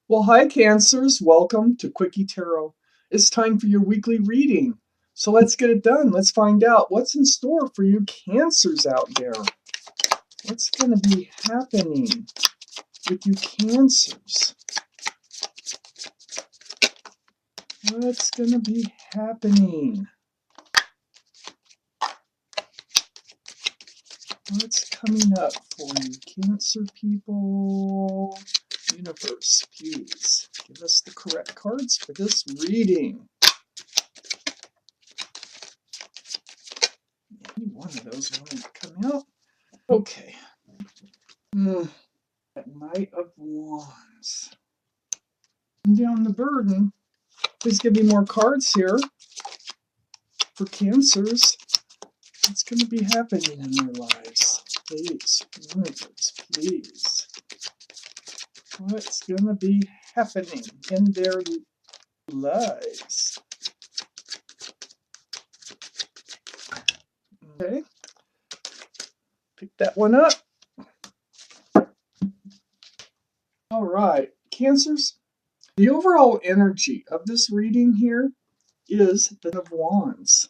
Well, hi, Cancers. Welcome to Quickie Tarot. It's time for your weekly reading. So let's get it done. Let's find out what's in store for you Cancers out there. What's going to be happening with you Cancers? What's going to be happening? What's coming up for you Cancer people? Universe, please give us the correct cards for this reading. Any one of those wanted to come out. Okay. That Knight of Wands. Down the burden. Please give me more cards here for Cancers. What's going to be happening in their lives? Please, universe, please. What's going to be happening in their lives? Okay. Pick that one up. All right, Cancers. The overall energy of this reading here is the Knight of Wands.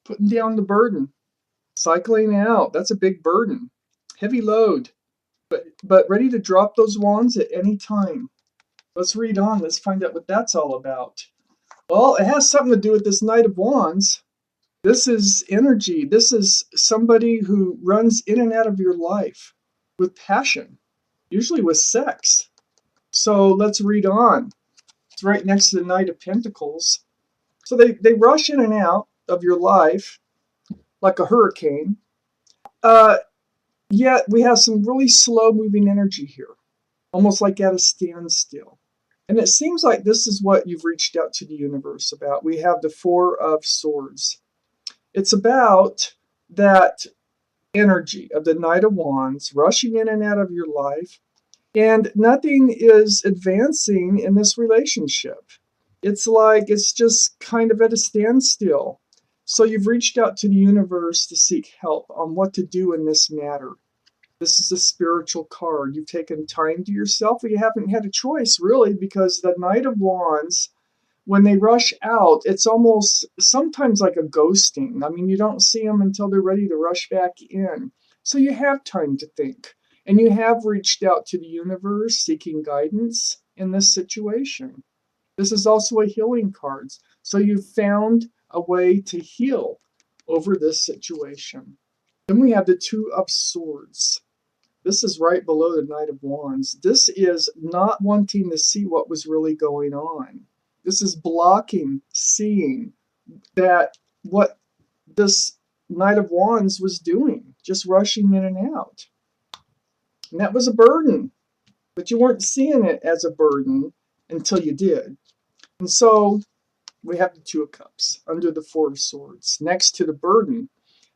Putting down the burden. Cycling out. That's a big burden. Heavy load. But ready to drop those wands at any time. Let's read on. Let's find out what that's all about. Well, it has something to do with this Knight of Wands. This is energy. This is somebody who runs in and out of your life with passion, usually with sex. So let's read on. It's right next to the Knight of Pentacles. So they rush in and out of your life like a hurricane. Yet we have some really slow moving energy here, almost like at a standstill. And it seems like this is what you've reached out to the universe about. We have the Four of Swords. It's about that energy of the Knight of Wands rushing in and out of your life, and nothing is advancing in this relationship. It's like it's just kind of at a standstill. So you've reached out to the universe to seek help on what to do in this matter. This is a spiritual card. You've taken time to yourself, or you haven't had a choice, really, because the Knight of Wands, when they rush out, it's almost sometimes like a ghosting. I mean, you don't see them until they're ready to rush back in. So you have time to think. And you have reached out to the universe seeking guidance in this situation. This is also a healing card. So you've found a way to heal over this situation. Then we have the Two of Swords. This is right below the Knight of Wands. This is not wanting to see what was really going on. This is blocking seeing that what this Knight of Wands was doing, just rushing in and out. And that was a burden, but you weren't seeing it as a burden until you did. And so we have the Two of Cups under the Four of Swords. Next to the burden,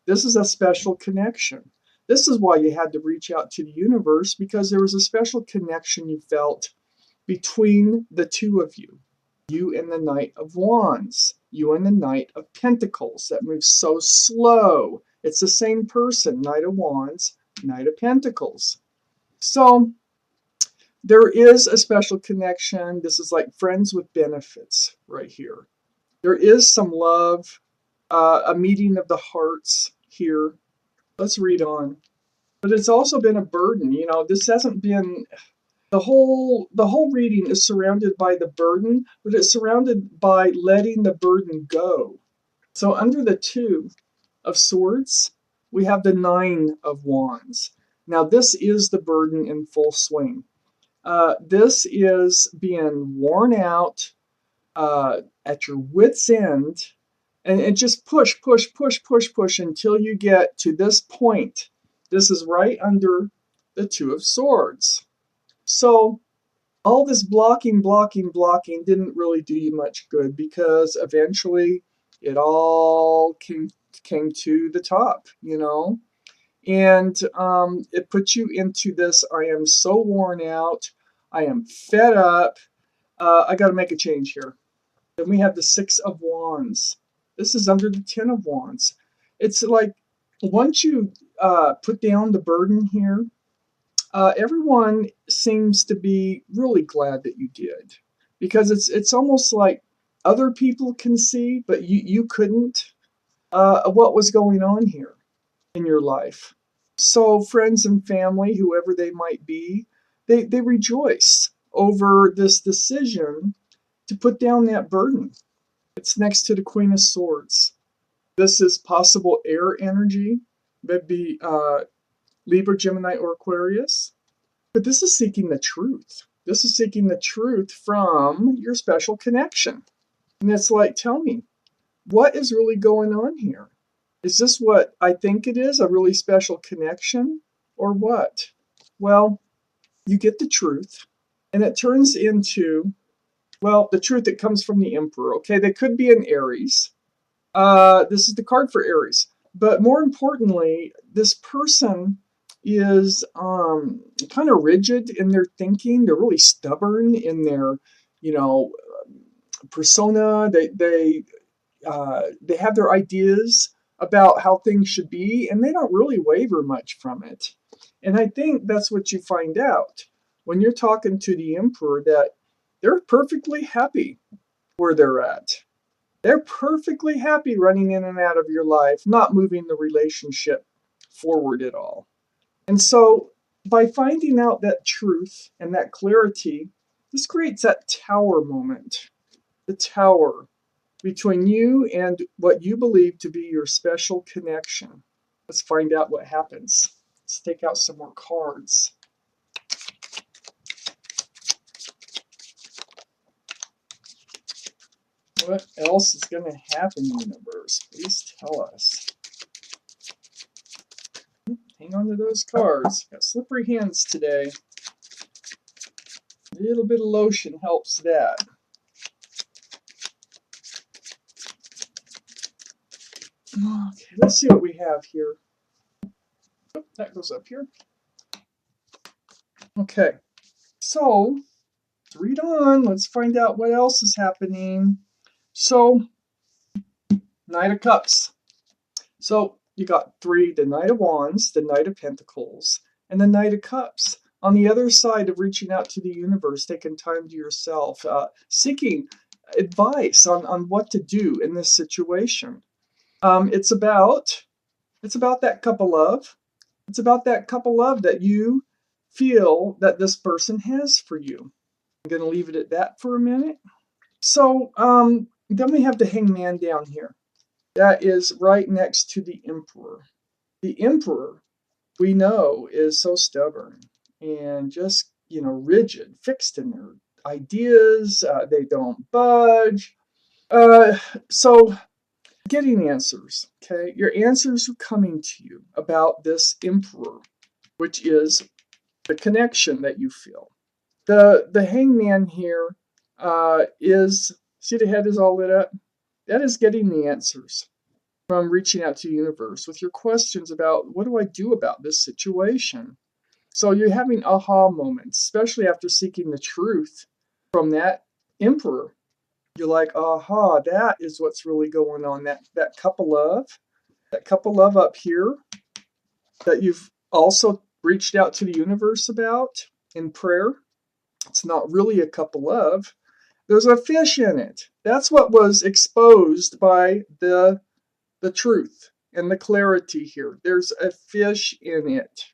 this is a special connection. This is why you had to reach out to the universe, because there was a special connection you felt between the two of you. You and the Knight of Wands. You and the Knight of Pentacles. That moves so slow. It's the same person. Knight of Wands, Knight of Pentacles. So there is a special connection. This is like friends with benefits right here. There is some love, a meeting of the hearts here. Let's read on. But it's also been a burden. You know, this hasn't been... The whole reading is surrounded by the burden, but it's surrounded by letting the burden go. So under the Two of Swords, we have the Nine of Wands. Now this is the burden in full swing. This is being worn out at your wit's end, and just push until you get to this point. This is right under the Two of Swords. So all this blocking didn't really do you much good, because eventually it all came to the top, you know. And it puts you into this, I am so worn out, I am fed up, I got to make a change here. Then we have the Six of Wands. This is under the Ten of Wands. It's like once you put down the burden here, everyone seems to be really glad that you did, because it's almost like other people can see, but you couldn't, what was going on here in your life. So friends and family, whoever they might be, they rejoice over this decision to put down that burden. It's next to the Queen of Swords. This is possible air energy. That'd be Libra, Gemini, or Aquarius. But this is seeking the truth. This is seeking the truth from your special connection. And it's like, tell me, what is really going on here? Is this what I think it is, a really special connection, or what? Well, you get the truth, and it turns into, well, the truth that comes from the Emperor. Okay, they could be an Aries. This is the card for Aries. But more importantly, this person is kind of rigid in their thinking. They're really stubborn in their, you know, persona. They have their ideas about how things should be, and they don't really waver much from it. And I think that's what you find out when you're talking to the Emperor, that they're perfectly happy where they're at. They're perfectly happy running in and out of your life, not moving the relationship forward at all. And so by finding out that truth and that clarity, this creates that tower moment. The tower between you and what you believe to be your special connection. Let's find out what happens. Let's take out some more cards. What else is going to happen, universe? Please tell us. Hang on to those cards. Got slippery hands today. A little bit of lotion helps that. Okay, let's see what we have here. Oh, that goes up here. Okay, so read on. Let's find out what else is happening. So, Knight of Cups. So you got three: the Knight of Wands, the Knight of Pentacles, and the Knight of Cups. On the other side of reaching out to the universe, taking time to yourself, seeking advice on what to do in this situation. It's about that cup of love. It's about that cup of love that you feel that this person has for you. I'm going to leave it at that for a minute. So then we have the Hangman down here. That is right next to the Emperor. The Emperor, we know, is so stubborn and just, rigid, fixed in their ideas. They don't budge. So getting answers, okay? Your answers are coming to you about this Emperor, which is the connection that you feel. The Hangman here is, see the head is all lit up? That is getting the answers from reaching out to the universe with your questions about, what do I do about this situation? So you're having aha moments, especially after seeking the truth from that Emperor. You're like, aha, that is what's really going on. That cup of love up here that you've also reached out to the universe about in prayer. It's not really a cup of love. There's a fish in it. That's what was exposed by the truth and the clarity here. There's a fish in it.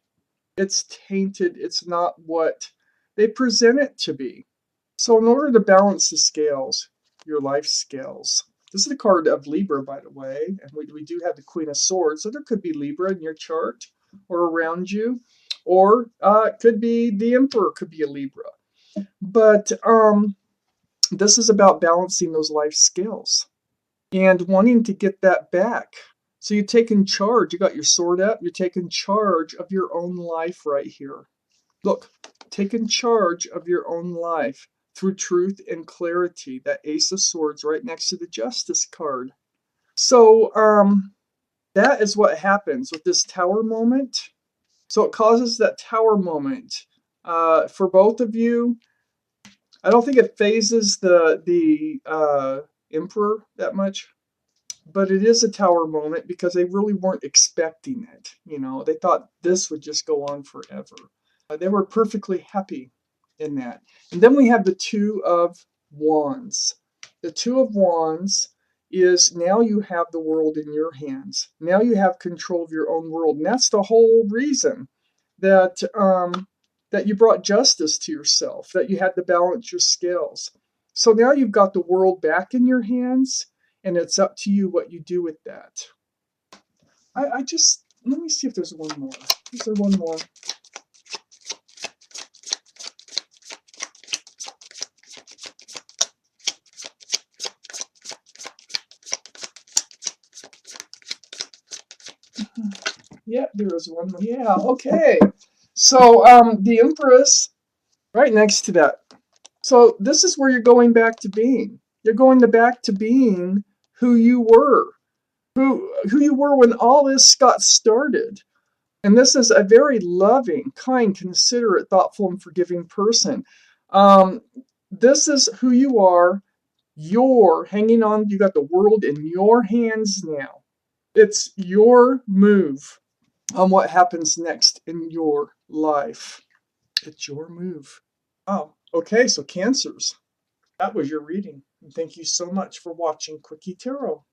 It's tainted. It's not what they present it to be. So in order to balance the scales, your life scales. This is the card of Libra, by the way, and we do have the Queen of Swords, so there could be Libra in your chart or around you, or it could be the Emperor, could be a Libra. But this is about balancing those life scales and wanting to get that back. So you're taking charge. You got your sword up. You're taking charge of your own life right here. Look, taking charge of your own life through truth and clarity. That Ace of Swords right next to the Justice card. So that is what happens with this Tower moment. So it causes that Tower moment for both of you. I don't think it phases the Emperor that much, but it is a Tower moment because they really weren't expecting it. They thought this would just go on forever. They were perfectly happy in that. And then we have the Two of Wands. The Two of Wands is now you have the world in your hands. Now you have control of your own world. And that's the whole reason that that you brought justice to yourself, that you had to balance your scales. So now you've got the world back in your hands, and it's up to you what you do with that. I just, let me see if there's one more. Is there one more? Yeah, there is one more. Yeah, okay. So the Empress, right next to that. So this is where you're going back to being. You're going back to being who you were, who you were when all this got started. And this is a very loving, kind, considerate, thoughtful, and forgiving person. Um, this is who you are. You're hanging on. You got the world in your hands now. It's your move on what happens next in your life. It's your move. Oh, okay. So Cancers. That was your reading. And thank you so much for watching Quickie Tarot.